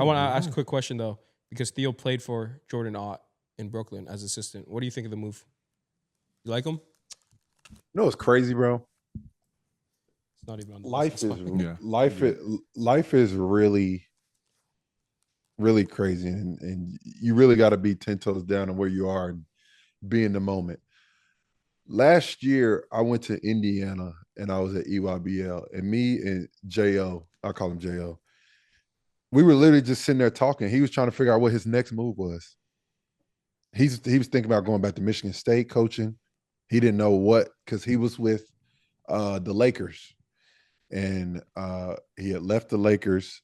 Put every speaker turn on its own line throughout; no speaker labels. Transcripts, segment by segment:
want to ask a quick question though, because Theo played for Jordan Ott in Brooklyn as assistant. What do you think of the move? You like him?
No, it's crazy, bro.
It's not even on the
life is really, really crazy, and you really got to be 10 toes down on where you are and be in the moment. Last year, I went to Indiana and I was at EYBL, and me and Jo, I call him Jo, we were literally just sitting there talking. He was trying to figure out what his next move was. He was thinking about going back to Michigan State coaching. He didn't know what, because he was with the Lakers, and he had left the Lakers.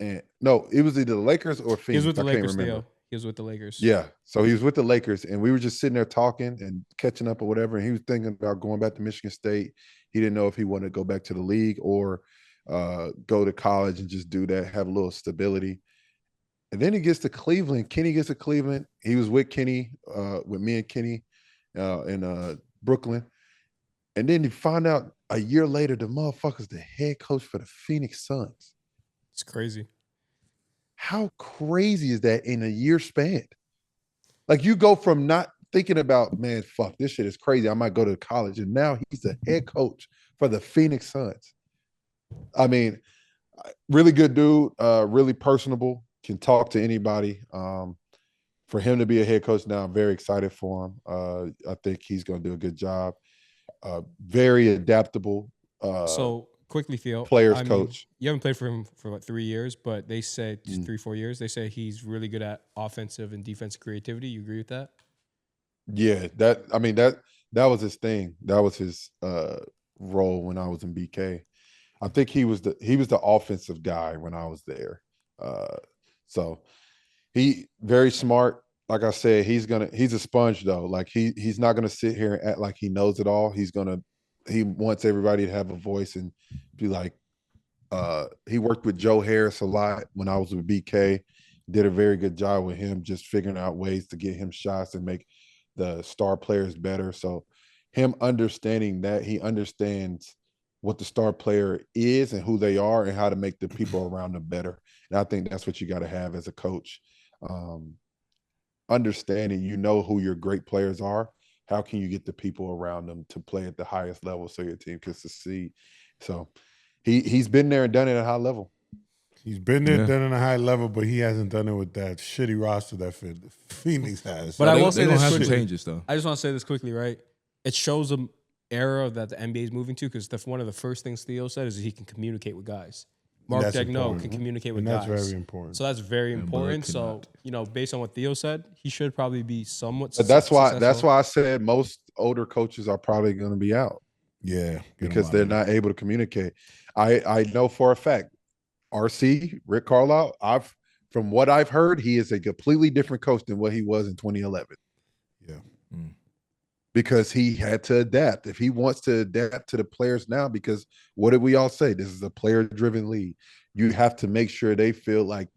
And no, it was either the Lakers or Phoenix.
He was with the
Lakers,
Lakers, Theo. He was with the Lakers.
Yeah. So he was with the Lakers, and we were just sitting there talking and catching up or whatever. And he was thinking about going back to Michigan State. He didn't know if he wanted to go back to the league or go to college and just do that, have a little stability. And then he gets to Cleveland. Kenny gets to Cleveland. He was with Kenny, with me and Kenny in Brooklyn. And then you find out a year later, the motherfucker's the head coach for the Phoenix Suns.
It's crazy.
How crazy is that in a year span? Like, you go from not thinking about, man, fuck, this shit is crazy, I might go to college, and now he's the head coach for the Phoenix Suns. I mean, really good dude, really personable, can talk to anybody. For him to be a head coach now, I'm very excited for him. I think he's going to do a good job. Very adaptable.
So quickly, Theo,
coach.
You haven't played for him for about 3 years, but they said 3-4 years. They say he's really good at offensive and defensive creativity. You agree with that?
Yeah, that was his thing. That was his role when I was in BK. I think he was the offensive guy when I was there. So he very smart. Like I said, he's a sponge though. Like he's not gonna sit here and act like he knows it all. He wants everybody to have a voice and be like, he worked with Joe Harris a lot when I was with BK, did a very good job with him, just figuring out ways to get him shots and make the star players better. So him understanding that, he understands what the star player is and who they are and how to make the people around them better. And I think that's what you got to have as a coach. Understanding, who your great players are. How can you get the people around them to play at the highest level so your team can succeed? So he's been there and done it at a high level.
He's been there, done it at a high level, but he hasn't done it with that shitty roster that Phoenix has.
But I will say this quickly.
Changes, though.
I just want to say this quickly, right? It shows the era that the NBA is moving to, because one of the first things Theo said is that he can communicate with guys. Mark Daigneault can communicate with guys.
That's very important.
So that's very important. So, based on what Theo said, he should probably be somewhat
But that's why I said most older coaches are probably going to be out.
Yeah.
Because they're not able to communicate. I know for a fact, RC, Rick Carlisle, from what I've heard, he is a completely different coach than what he was in 2011.
Yeah.
Because he had to adapt. If he wants to adapt to the players now, because what did we all say? This is a player-driven league. You have to make sure they feel like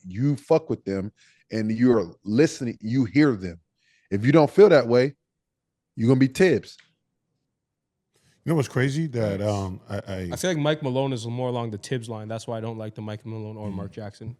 you fuck with them and you're listening, you hear them. If you don't feel that way, you're gonna be Tibbs.
You know what's crazy? That
I feel like Mike Malone is more along the Tibbs line. That's why I don't like the Mike Malone or Mark Jackson.